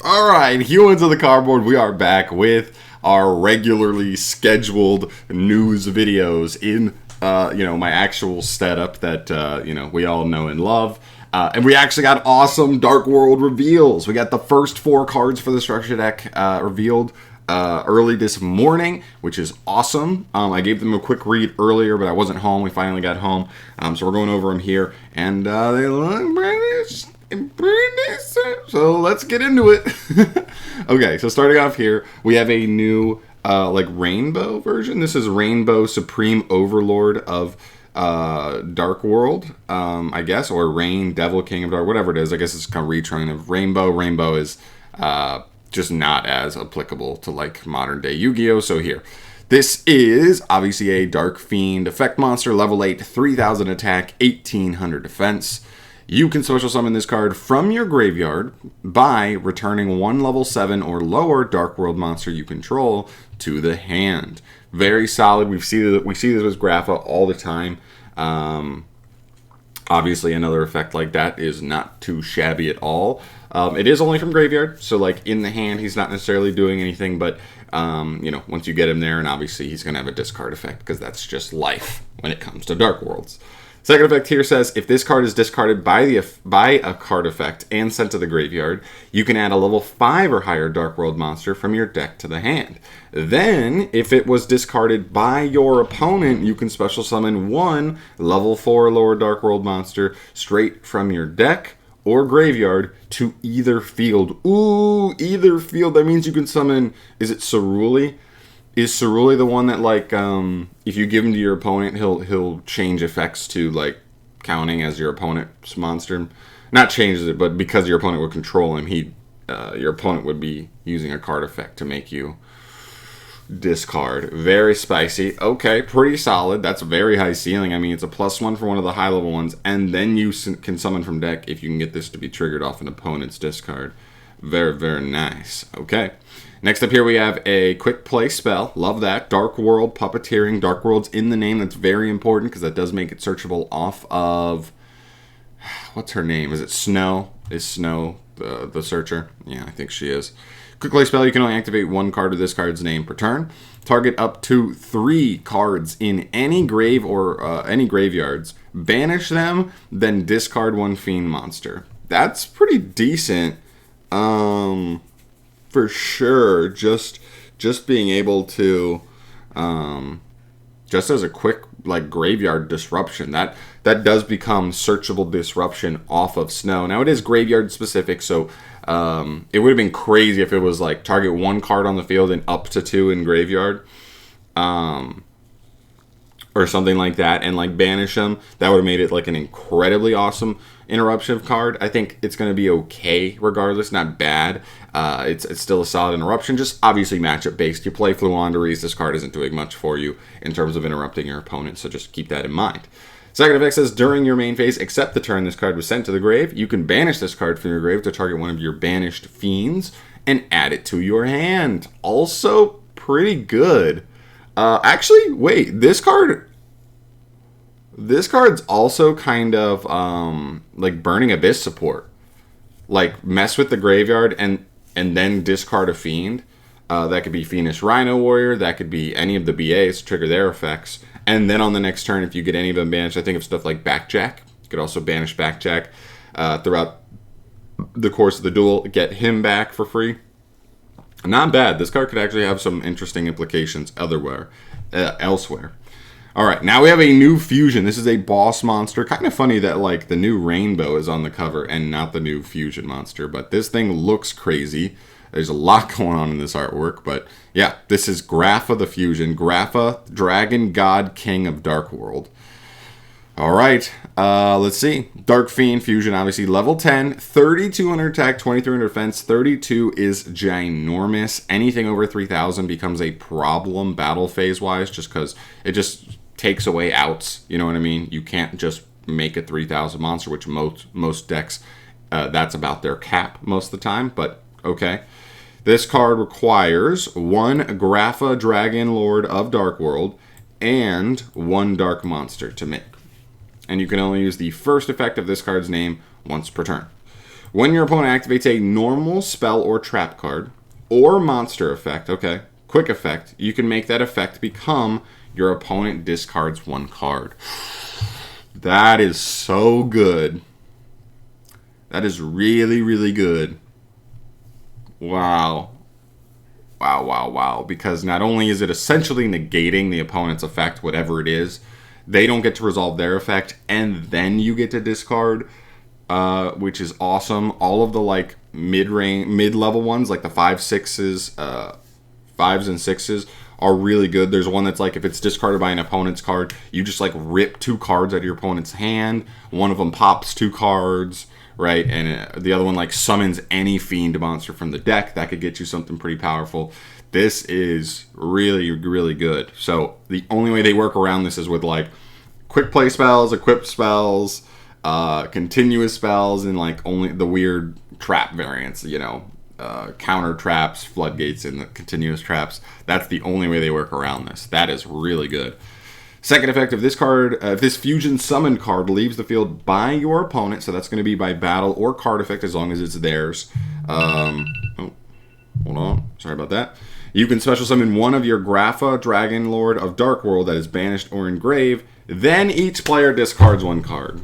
All right, humans of the cardboard, we are back with our regularly scheduled news videos in, my actual setup that, we all know and love. And we actually got awesome Dark World reveals. We got the first 4 cards for the structure deck revealed early this morning, which is awesome. I gave them a quick read earlier, but I wasn't home. We finally got home. So we're going over them here. And they look pretty decent. So let's get into it. Okay, so starting off here, we have a new rainbow version. This is Rainbow Supreme Overlord of Dark World, I guess, or Rain Devil King of Dark, whatever it is. I guess it's kind of retrying of Rainbow. Rainbow is just not as applicable to like modern day Yu-Gi-Oh! So here. This is obviously a Dark Fiend effect monster, level 8, 3000 attack, 1800 defense. You can special summon this card from your graveyard by returning 1 level 7 or lower Dark World monster you control to the hand. Very solid. We see this with Grapha all the time. Obviously, another effect like that is not too shabby at all. It is only from graveyard, so like in the hand, he's not necessarily doing anything. But once you get him there, and obviously he's going to have a discard effect because that's just life when it comes to Dark Worlds. Second effect here says, if this card is discarded by a card effect and sent to the graveyard, you can add a level 5 or higher Dark World monster from your deck to the hand. Then, if it was discarded by your opponent, you can special summon 1 level 4 or lower Dark World monster straight from your deck or graveyard to either field. Ooh, either field. That means you can summon, is it Ceruli? Is Ceruli the one that, like, if you give him to your opponent, he'll change effects to, like, counting as your opponent's monster? Not changes it, but because your opponent would control him, your opponent would be using a card effect to make you discard. Very spicy. Okay, pretty solid. That's a very high ceiling. I mean, it's a +1 for one of the high-level ones, and then you can summon from deck if you can get this to be triggered off an opponent's discard. Very, very nice. Okay. Next up here we have a quick play spell. Love that. Dark World Puppeteering. Dark World's in the name. That's very important because that does make it searchable off of... What's her name? Is it Snow? Is Snow the searcher? Yeah, I think she is. Quick play spell. You can only activate 1 card of this card's name per turn. Target up to 3 cards in any grave or any graveyards. Banish them, then discard 1 Fiend monster. That's pretty decent. For sure, just being able to, just as a quick like graveyard disruption, that does become searchable disruption off of Snow. Now it is graveyard specific, so it would have been crazy if it was like target 1 card on the field and up to 2 in graveyard, or something like that, and like banish them. That would have made it like an incredibly awesome interruption card. I think it's going to be okay regardless, not bad. It's still a solid interruption, just obviously matchup based. You play Fluanderies, this card isn't doing much for you in terms of interrupting your opponent, so just keep that in mind. Second effect says, during your main phase, except the turn this card was sent to the grave, you can banish this card from your grave to target one of your banished fiends and add it to your hand. Also pretty good. Actually, wait, this card's also kind of like Burning Abyss support. Like mess with the graveyard and then discard a fiend. That could be Fiendish Rhino Warrior. That could be any of the BAs to trigger their effects. And then on the next turn, if you get any of them banished, I think of stuff like Backjack. You could also banish Backjack throughout the course of the duel. Get him back for free. Not bad. This card could actually have some interesting implications elsewhere. All right, now we have a new fusion. This is a boss monster. Kind of funny that like the new Rainbow is on the cover and not the new fusion monster, but this thing looks crazy. There's a lot going on in this artwork, but yeah, this is Grapha the Fusion. Grapha, Dragon God King of Dark World. All right, let's see. Dark Fiend Fusion, obviously level 10, 3200 attack, 2300 defense. 32 is ginormous. Anything over 3000 becomes a problem battle phase-wise just because it just takes away outs. You know what I mean? You can't just make a 3000 monster, which most decks, that's about their cap most of the time, but okay. This card requires 1 Grapha Dragon Lord of Dark World and 1 Dark Monster to make. And you can only use the first effect of this card's name once per turn. When your opponent activates a normal spell or trap card or monster effect, okay, quick effect, you can make that effect become your opponent discards 1 card. That is so good. That is really, really good. Wow. Wow, wow, wow. Because not only is it essentially negating the opponent's effect, whatever it is, they don't get to resolve their effect, and then you get to discard, which is awesome. All of the like mid-level ones, like the 5, 6s, 5s and 6s, are really good. There's one that's like if it's discarded by an opponent's card, you just like rip 2 cards out of your opponent's hand. One of them pops 2 cards, right? And the other one like summons any Fiend monster from the deck. That could get you something pretty powerful. This is really, really good. So the only way they work around this is with like quick play spells, equipped spells, continuous spells, and like only the weird trap variants, you know, counter traps, floodgates, and the continuous traps. That's the only way they work around this. That is really good. Second effect of this card, if this fusion summon card leaves the field by your opponent, so that's going to be by battle or card effect as long as it's theirs. Oh, hold on. Sorry about that. You can special summon one of your Grapha, Dragon Lord of Dark World that is banished or engraved. Then each player discards 1 card.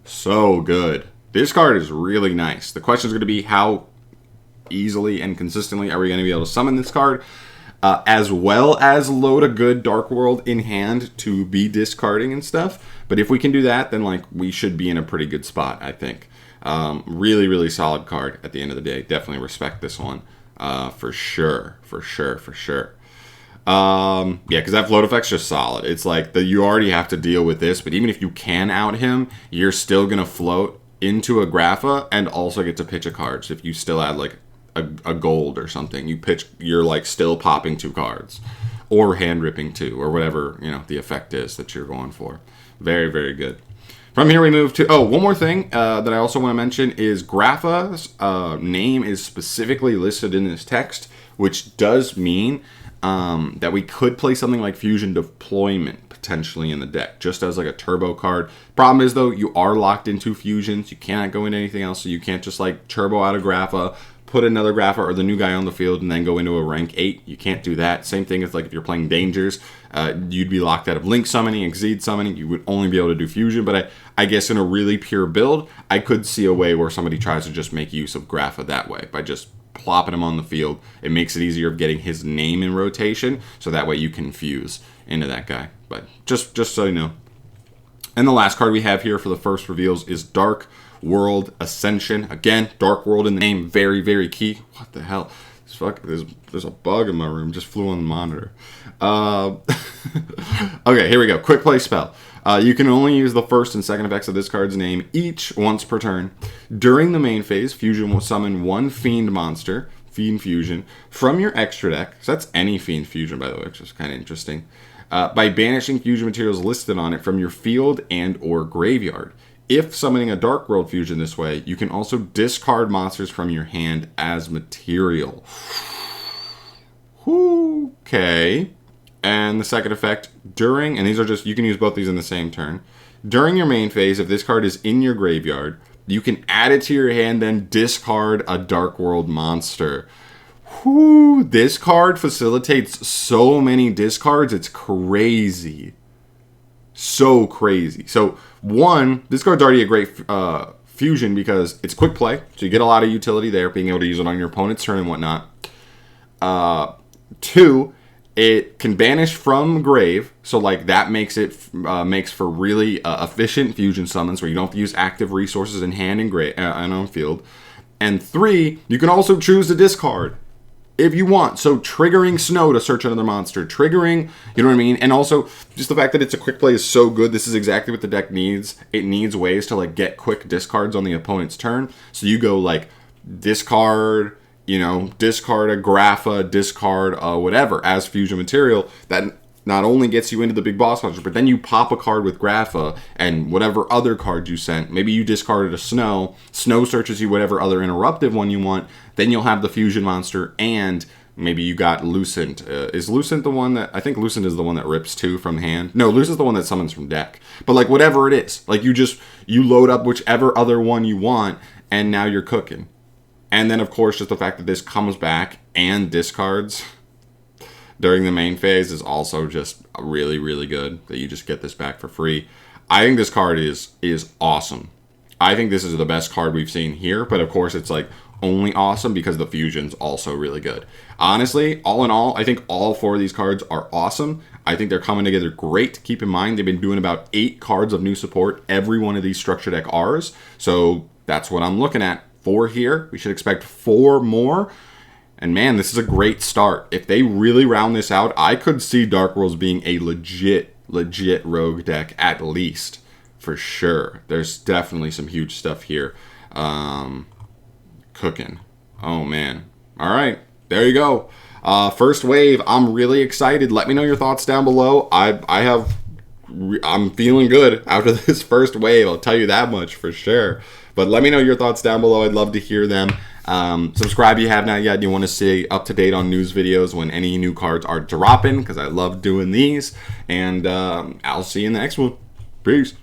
So good. This card is really nice. The question is going to be how easily and consistently are we going to be able to summon this card, as well as load a good Dark World in hand to be discarding and stuff. But if we can do that, then like we should be in a pretty good spot, I think. Really, really solid card at the end of the day. Definitely respect this one. For sure. Yeah, because that float effect's just solid. It's like you already have to deal with this, but even if you can out him, you're still gonna float into a Grapha and also get to pitch a card. So if you still add like a gold or something, you're like still popping 2 cards, or hand ripping 2, or whatever you know the effect is that you're going for. Very, very good. From here we move to, one more thing that I also want to mention is Grapha's name is specifically listed in this text, which does mean that we could play something like Fusion Deployment potentially in the deck, just as like a turbo card. Problem is though, you are locked into fusions. You cannot go into anything else, so you can't just like turbo out of Grapha, put another Grapha or the new guy on the field, and then go into a rank 8. You can't do that. Same thing as like if you're playing Dangers, you'd be locked out of Link Summoning, Exceed Summoning. You would only be able to do Fusion, but I guess in a really pure build, I could see a way where somebody tries to just make use of Grapha that way, by just plopping him on the field. It makes it easier of getting his name in rotation, so that way you can fuse into that guy. But just so you know. And the last card we have here for the first reveals is Dark World Ascension. Again, Dark World in the name, very, very key. What the hell? There's a bug in my room. Just flew on the monitor. Okay, here we go. Quick play spell. You can only use the first and second effects of this card's name each once per turn. During the main phase, Fusion will summon 1 Fiend monster, Fiend Fusion, from your extra deck. So that's any Fiend Fusion, by the way, which is kind of interesting. By banishing fusion materials listed on it from your field and or graveyard. If summoning a Dark World Fusion this way, you can also discard monsters from your hand as material. Okay. And the second effect, and these are just, you can use both these in the same turn. During your main phase, if this card is in your graveyard, you can add it to your hand, then discard a Dark World monster. This card facilitates so many discards, it's crazy. So crazy. So, one, this card's already a great fusion because it's quick play, so you get a lot of utility there, being able to use it on your opponent's turn and whatnot. 2, it can banish from grave, so like that makes for really efficient fusion summons where you don't have to use active resources in hand and on field. And 3, you can also choose to discard if you want. So triggering Snow to search another monster, triggering, you know what I mean? And also just the fact that it's a quick play is so good. This is exactly what the deck needs. It needs ways to like get quick discards on the opponent's turn. So you go like discard, discard a Grapha, discard whatever as fusion material. That not only gets you into the big boss monster, but then you pop a card with Grapha and whatever other card you sent. Maybe you discarded a Snow. Snow searches you whatever other interruptive one you want. Then you'll have the fusion monster, and maybe you got Lucent. Is Lucent the one that... I think Lucent is the one that rips 2 from hand. No, Lucent's the one that summons from deck. But like whatever it is, like you load up whichever other one you want, and now you're cooking. And then, of course, just the fact that this comes back and discards during the main phase is also just really, really good, that you just get this back for free. I think this card is awesome. I think this is the best card we've seen here, but of course it's like only awesome because the fusion's also really good. Honestly, all in all, I think all 4 of these cards are awesome. I think they're coming together great. Keep in mind, they've been doing about 8 cards of new support every one of these Structure Deck Rs, so that's what I'm looking at. 4 here. We should expect 4 more. And man, this is a great start. If they really round this out, I could see Dark Worlds being a legit rogue deck at least. For sure. There's definitely some huge stuff here. Cooking. Oh man. All right. There you go. First wave. I'm really excited. Let me know your thoughts down below. I'm feeling good after this first wave. I'll tell you that much for sure. But let me know your thoughts down below. I'd love to hear them. Subscribe if you have not yet. You want to stay up to date on news videos when any new cards are dropping, because I love doing these. And I'll see you in the next one. Peace.